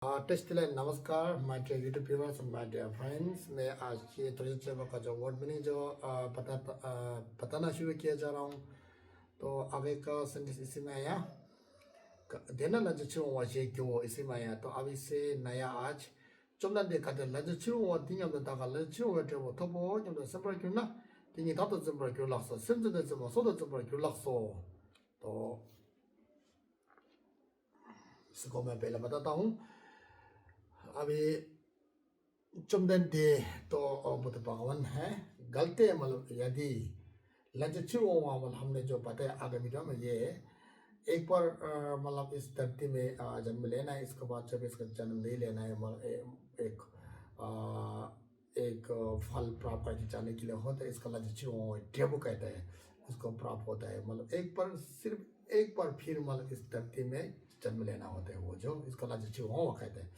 Test line नमस्कार my dear YouTube viewers and my dear friends. मैं आज ये ट्रेडिशनल का जो वर्ड मीनिंग जो बताना शुरू किया जा रहा हूँ। तो आगे का सेंटेंस इसी में आया देना लज चिरो वाजे क्यों इसी में आया। तो अब इससे नया आज 좀난 데 가다 लज चिरो 와 दिन्याम दा का लज चिरो वा वो तो वो जो सिंपल क्यों ना दिन्ही 다 또 सिंपल क्यों लासो सिंपल द 좀 소도 सिंपल क्यों लासो। तो इसको मैं पहले बताता हूँ। अभी चुमदन दे तो बुत भगवान है गलते मतलब यदि लज्जित मतलब हमने जो बताया आगे वीडियो में ये एक बार मतलब इस धरती में जन्म लेना है। इसके बाद जब इसका जन्म नहीं लेना है मतलब एक फल प्राप्त करके जाने के लिए होता है। इसका लज्जित डेबो कहते हैं, इसको प्राप्त होता है मतलब एक बार सिर्फ एक बार फिर मतलब इस धरती में जन्म लेना होता है वो जो इसका लज्जित कहते हैं।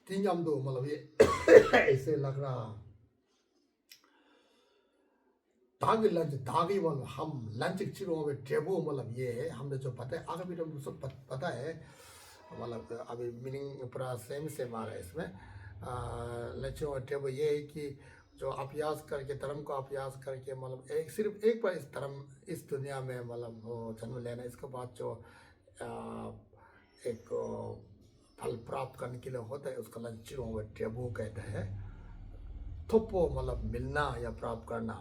तीन दो मतलब ये ऐसे लग रहा दागी लंच दागी मतलब हम लंच चिरो में टेबो मतलब ये है हमने जो पता है आगे भी तो सब पता है मतलब अभी मीनिंग पूरा सेम आ रहा है इसमें। लंच और टेबो ये है कि जो अभ्यास करके धर्म को अभ्यास करके मतलब सिर्फ एक बार इस धर्म इस दुनिया में मतलब वो जन्म लेना। इसके बाद जो एक फल प्राप्त करने के लिए होता है उसका लंचिरो में टेबो कहते हैं। थोपो मतलब मिलना या प्राप्त करना।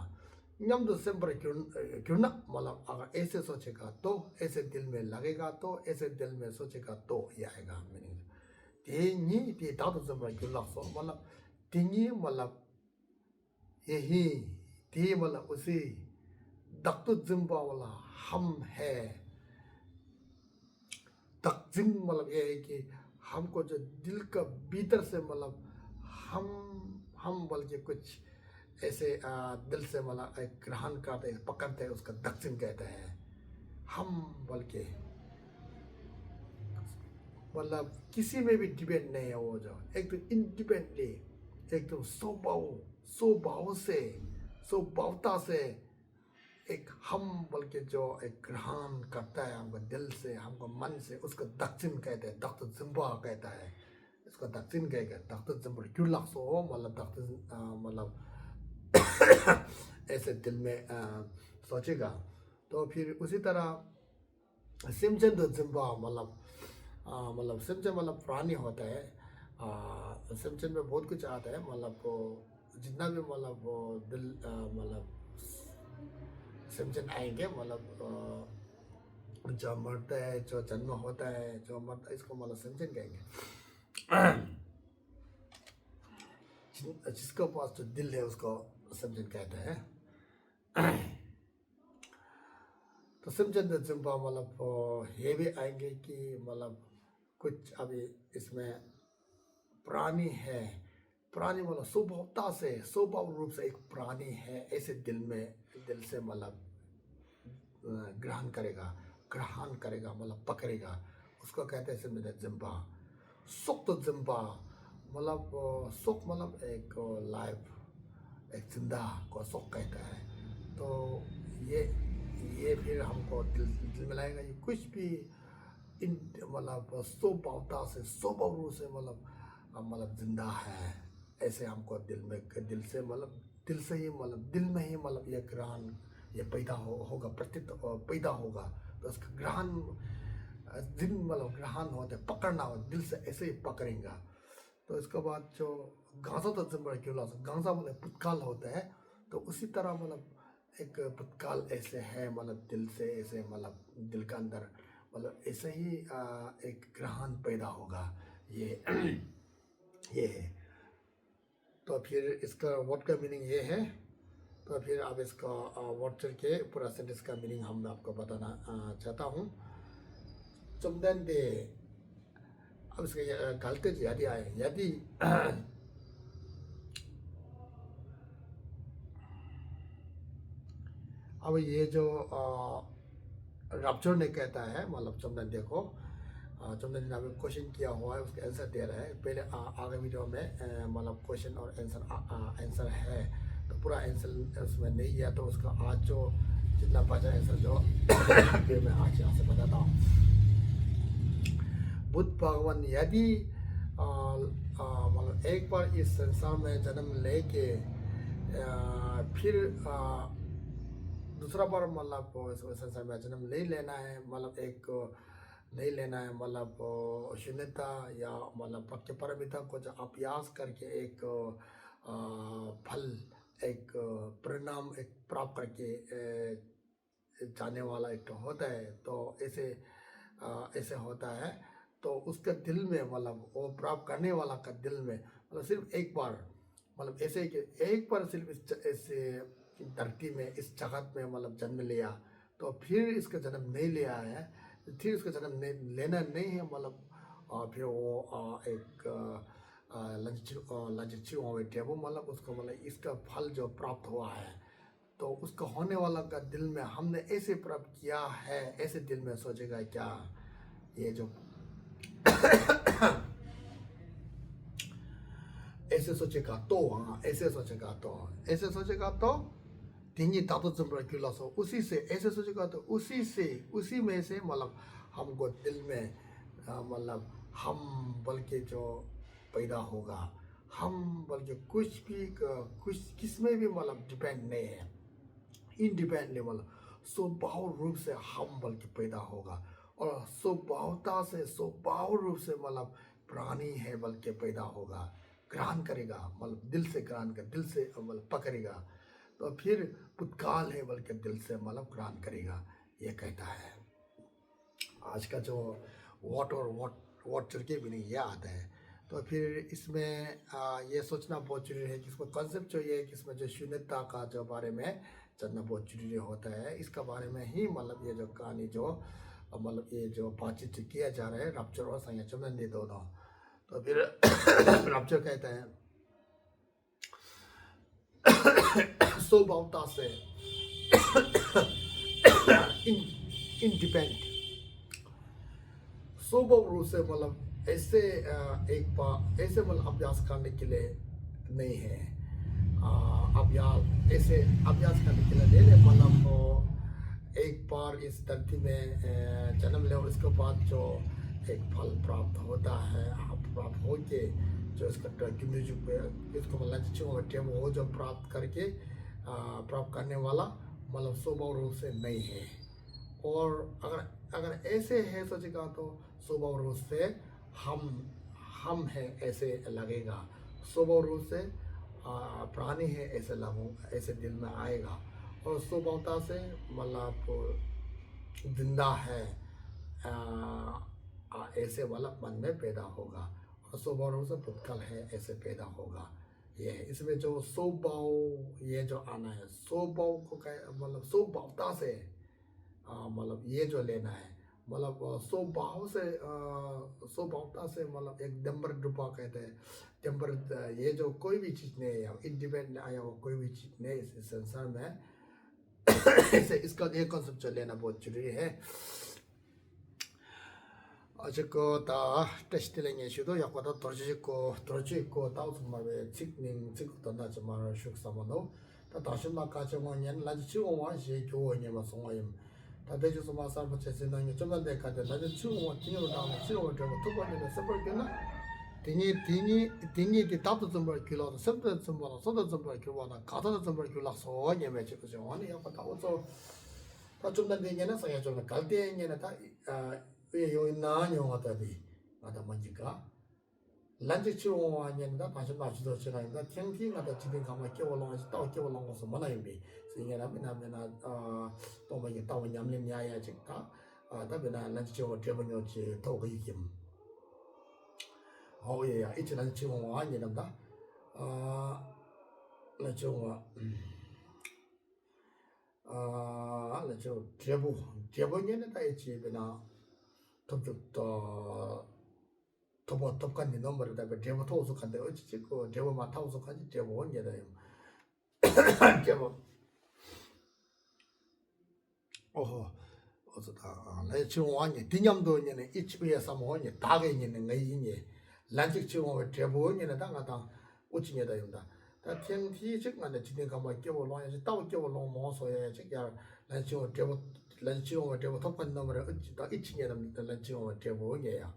यम तो सिंपल क्यों ना मतलब अगर ऐसे सोचेगा तो ऐसे दिल में लगेगा तो ऐसे दिल में सोचेगा तो ये आएगा मीनिंग। तेनी ते दादो सिंपल क्यों लासो मतलब तेनी मतलब यही ते मतलब उसी दक्तु जिम्बा वाला हम है। तकजिम मतलब ये है कि हमको जो दिल का भीतर से मतलब हम बल्कि कुछ ऐसे दिल से मतलब एक ग्रहण करते पकड़ते हैं उसका दक्षिण कहते हैं। हम बल्कि मतलब किसी में भी डिपेंड नहीं है वो जो एक तो इंडिपेंडेंटली एक तो स्वभाव से स्वभावता से एक हम बल्कि जो एक ग्रहण करता है हमको दिल से हमको मन से उसको दक्षिण कहते हैं। दक्षिण जिम्बा कहता है इसको दक्षिण कहते हैं। दक्षिण जिम्बा क्यों लासो मतलब दक्षिण मतलब ऐसे दिल में सोचेगा। तो फिर उसी तरह सिमचन तो जिम्बा मतलब सिमचन मतलब प्राणी होता है। सिमचन में बहुत कुछ आता है मतलब वो जितना भी मतलब वो दिल मतलब सिमचन आएंगे मतलब जो मरता है जो जन्म होता है जो मरता है इसको मतलब सिमचन कहेंगे। जिसके पास जो दिल है उसको सिमचन कहते हैं। तो सिमचन जिम्बा मतलब ये भी आएंगे कि मतलब कुछ अभी इसमें प्राणी है। प्राणी मतलब स्वभावता से स्वभाव रूप से एक प्राणी है ऐसे दिल से मतलब ग्रहण करेगा मतलब पकड़ेगा उसको कहते हैं सिमचन जिम्बा। सुख तो जिम्बा मतलब सुख मतलब एक लाइफ एक जिंदा को सुख कहता है। तो ये फिर हमको दिल में लाएगा ये कुछ भी इन मतलब स्वभावता से स्वभाव रूप से मतलब जिंदा है ऐसे हमको दिल से मतलब दिल से ही मतलब दिल में ही मतलब ये ग्रहण ये पैदा होगा प्रतीत पैदा होगा। तो उसका ग्रहण दिन मतलब ग्रहण होता है पकड़ना हो दिल से ऐसे ही पकड़ेगा। तो इसके बाद जो गांसा तो जिम्बा क्यों लासो गांसा मतलब पुतकाल होता है। तो उसी तरह मतलब एक पुतकाल ऐसे है मतलब दिल से ऐसे मतलब दिल का अंदर मतलब ऐसे ही एक ग्रहण पैदा होगा ये ये है। तो फिर इसका वर्ड का मीनिंग ये है। तो फिर अब इसका वर्ड के पूरा सेंटेंस का मीनिंग हम आपको बताना चाहता हूँ। चुमदन दे अब इसके गलते यदि आए यदि अब ये जो रप्चर ने कहता है मतलब चुमदन देखो चुमदन ने अभी क्वेश्चन किया हुआ है उसका आंसर दे रहा है। पहले आगे वीडियो में मतलब क्वेश्चन और आंसर है तो पूरा आंसर उसमें नहीं है। तो उसका आज जो जितना बचा आंसर जो फिर मैं आज यहाँ से बताता हूँ। बुद्ध भगवान यदि मतलब एक बार इस संसार में जन्म लेके फिर दूसरा बार मतलब इस संसार में जन्म नहीं लेना है, मतलब एक नहीं लेना है, मतलब शून्यता या मतलब पक्के परमिता को जो अभ्यास करके एक फल, एक परिणाम एक प्राप्त करके जाने वाला एक तो होता है। तो ऐसे ऐसे होता है। तो उसका दिल में मतलब वो प्राप्त करने वाला का दिल में मतलब सिर्फ एक बार, मतलब ऐसे कि एक बार सिर्फ ऐसे धरती में इस जगत में मतलब जन्म लिया, तो फिर इसका जन्म नहीं लिया है, फिर इसका जन्म नहीं लेना नहीं है, मतलब फिर वो एक लंचिंग टेबल मतलब उसको मतलब इसका फल जो प्राप्त हुआ है, तो उसका होने वाला का दिल में हमने ऐसे प्राप्त किया है, ऐसे दिल में सोचेगा क्या ये जो ऐसे सोचेगा तो, हाँ ऐसे सोचेगा तो, ऐसे सोचेगा तो tinggi तातो जम्बर क्यूलासो उसी से ऐसे सोचेगा तो उसी से उसी में से मतलब हमको दिल में मतलब हम बल्कि जो पैदा होगा, हम बल्कि कुछ भी कुछ किस में भी मतलब डिपेंड नहीं है, इंडिपेंडेंटली मतलब स्वभाव रूप से हम बल्कि पैदा होगा, और स्वभावता से स्वभाव रूप से मतलब प्राणी है बल्कि पैदा होगा, ग्रहण करेगा, मतलब दिल से ग्रहण कर, दिल से मतलब पकड़ेगा, तो फिर भूतकाल है बल्कि दिल से मतलब ग्रहण करेगा, ये कहता है। आज का जो वॉट और वॉट चुरके भी नहीं याद है। तो फिर इसमें ये सोचना बहुत जरूरी है कि इसमें कॉन्सेप्ट जो ये कि इसमें जो शून्यता का जो बारे में जानना बहुत जरूरी होता है। इसका बारे में ही मतलब ये जो कहानी जो मतलब ये जो बातचीत किया जा रहा है रप्चर और संयचन में दोनों। तो फिर रप्चर कहता है स्वभावता से इंडिपेंडेंट, स्वभाव रूप से मतलब ऐसे एक बार ऐसे मतलब अभ्यास करने के लिए नहीं है, अभ्यास ऐसे अभ्यास करने के लिए ले ले, मतलब एक बार इस धरती में जन्म ले और इसके बाद जो एक फल प्राप्त होता है, प्राप्त हो के जो इसका इसको मतलब वो जो प्राप्त करके प्राप्त करने वाला मतलब स्वभाव रूप से नहीं है। और अगर अगर ऐसे है सोचेगा तो स्वभाव रूप से हम है ऐसे लगेगा, स्वभाव रूप से प्राणी है ऐसे लगू, ऐसे दिल में आएगा, और स्वभावता से मतलब जिंदा है ऐसे वाला मन में पैदा होगा, और स्वभाव रूप से भूतकाल है ऐसे पैदा होगा। ये है इसमें जो स्वभाव ये जो आना है, स्वभाव को मतलब स्वभावता से मतलब ये जो लेना है, मतलब स्वभाव से स्वभावता से मतलब एक डंबर डुबा कहते हैं, डंबर ये जो कोई भी चीज़ नहीं है इंडिपेंडेंट आया वो कोई भी चीज़ नहीं इस संसार में ऐसे इसका एक कॉन्सेप्ट जो लेना बहुत जरूरी है। 아직도 다 테스트링에 시도 약보다 더지고 다우스마베 직닝 직도 나지만 숙사모노 다 다시마 가정원년 라지 지원원 시 교원님아 송어임 다 대주서 마사부 제세나니 좀만데 가데 라지 지원원 진으로 나오는 지원원 되고 두 번째는 서버게나 딩이 답도 좀 벌기로 섭도 좀 벌어 소도 좀 벌기로 가도 좀 벌기로 소녀매 지고 아니 약간 다 어서 다 좀만 되게는 서야 좀 갈대에는 다 왜 여기 나냐고다디 나다 먼지가 란지 치고 아니는다 다시 마시도 지나인다 탱티 나다 지든 가마 깨워놓아서 또 깨워놓아서 뭐나인데 생겨나 비나면아 또 뭐게 또 냠림 야야 직다 다비나 란지 치고 대번이었지 또 그이김 어예야 이치 란지 치고 아니는다 나중에 나중 대번이는 다 있지 비나 톱죽도 톱간이 넘버를 다 제보 토속한데 어찌지 그 제보만 타우속하지 제보 원게다요. 제보 어허 어서다 내 지금 완전 디냠도 있는 이치부에 사모니 다게 있는 내인이 란직 지금 제보 원게는 당가당 우치게다 용다. 다天体 즉만에 지금 가면 깨보 놓아야지 따고 깨보 놓으면 뭐서야 저기야 란직 제보 란직 제보 톱간 넘버를 어찌 다 이치게 됩니다. 란직 제보 원게야.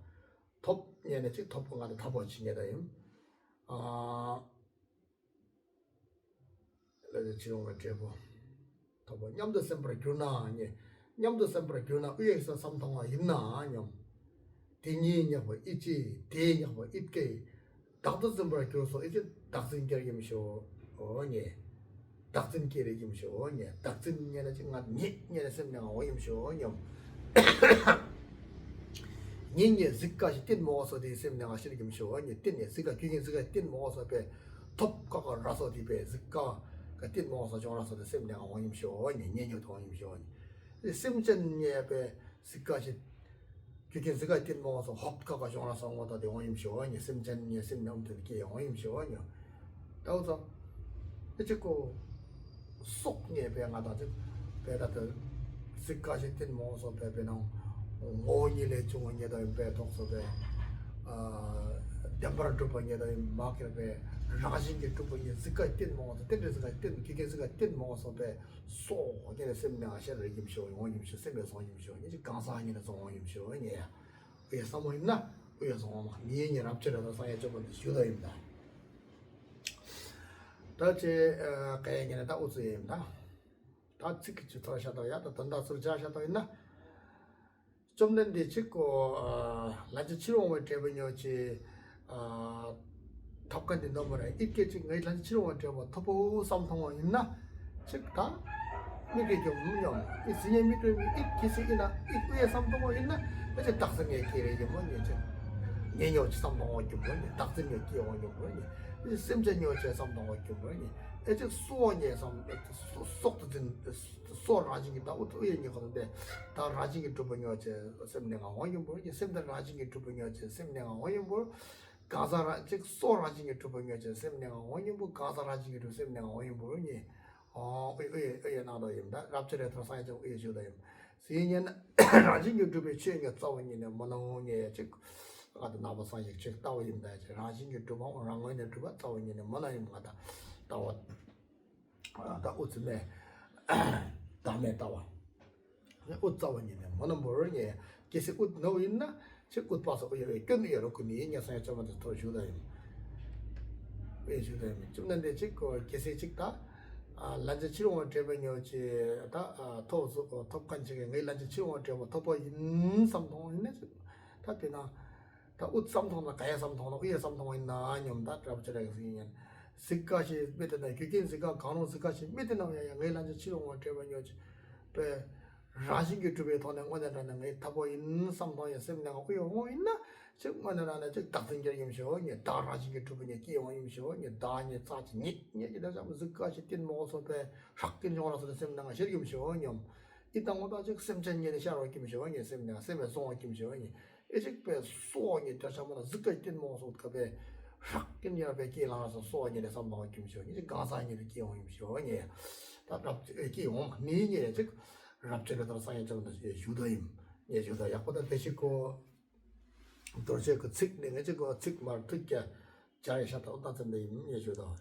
톱 얘네 즉 톱공간에 타버치게다임 그래서 지금 제보 톱은 냠도 셈브라 교나 아니 냠도 셈브라 교나 위에서 삼통화 있나 냠 디니냐고 있지 대냐고 있게 닥도 셈브라 교서 이제 닥슨 결임쇼 어니 닥슨 결임쇼 어니 닥슨 얘네 지금 니 얘네 셈냥 오임쇼 냠 니니 즈까지 띵 모어서 디 셈냥 하시는 김쇼 아니 띵이 즈가 귀긴 즈가 띵 모어서 배 톱가가 라서 디베 즈까 띵 모어서 정라서 디 셈냥 오임쇼 아니 니니도 오임쇼 아니 셈전예 배 즈까지 귀긴 즈가 띵 모어서 헛가가 정라서 온거다 디 오임쇼 아니 셈전예 셈냥 들기 오임쇼 아니 따오서 이제고 속예 배가다 배다들 즈까지 띵 모어서 배배는 오일의 중원에다 배독서배 덴버런 두번에다 마켓에 라진게 두번에 스가 뜬 먹어서 뜬데스가 뜬 기계스가 뜬 먹어서 배소 이게 셈명하셔를 임쇼 원임쇼 셈에서 원임쇼 이제 강사하니는 원임쇼 아니 왜 사모임나 왜서 뭐 니니 랍처럼 사야 저번 주도입니다 다제 가야게는 다 우스입니다 다 지키지 돌아셔도 야도 던다 sur자셔도 있나 좀 전에 찍고 라지 치료원 대변이었지 탑간데 넘어라 이게 지금 라지 치료원 대변 터보 삼통원 있나 즉다 이게 좀 무념 이 신의 밑에 이 기식이나 이 위에 삼통원 있나 이제 딱성의 길에 이제 뭐니 이제 내년 삼통원 좀 뭐니 딱성의 기원 좀 뭐니 이 셈전이었지 삼통원 좀 뭐니 이제 수원에서 속도든 소 라징이다 어떻게 얘기하는데 다 라징이 두 번이었지 셈내가 원인 모르지 셈들 라징이 두 번이었지 셈내가 원인 모르 가사라 즉소 라징이 두 번이었지 셈내가 원인 모르 가사 라징이 두 셈내가 원인 모르니 왜 나도입니다 랍처에 들어서 이제 왜 주다임 시년 라징이 두 번이 취행에 자원이네 뭐노니 즉 아도 나버서 이제 즉 따오입니다 이제 라징이 두 번, 랑원이 두 번, 자원이네 뭐나입니다 따와 다 웃음에 다음에 따와 옷 자원이네 뭐는 모르니 계속 옷 넣어 있나 즉옷 봐서 여기 끈이 이렇게 니냐 사야 좀 더 주다 왜 주다 좀 난데 찍고 계속 찍다 란지 치료원 대변이었지 다 토스 톱간직에 내 란지 치료원 대변 토보 인 삼동이네 다 되나 다옷 삼동나 가야 삼동나 위에 삼동 있나 아니면 잡으려고 생긴 스까지 밑에나 귀긴 스가 가능 스까지 밑에나야 내란지 치료원 대변이었지 배 라진게 주베 돈에 원하는 게 타보 있는 삼동에 셈나가 고요 있나 즉 원하는 즉 같은 점이셔 예 다라진게 주변에 끼용임셔 예 다니 짜지 니이다 잡은 스까지 뛴 모서 배 학긴 정어서 셈나가 실임셔 님 이땅보다 즉 셈전에 샤로 김셔 예 셈나가 셈에 송어 김셔 예 이직 배 소원이 다시한번 스까지 뛴 모서 그배 학긴 여배 끼라서 소원이 삼동 김셔 이제 가사니를 끼용임셔 예 답답 끼용 니니 즉 랍처에 들어서 정도 유도임 예 유도 약보다 대시고 도저히 그 측내가 저거 측말 듣게 잘 샷다 어떤 점에 예 유도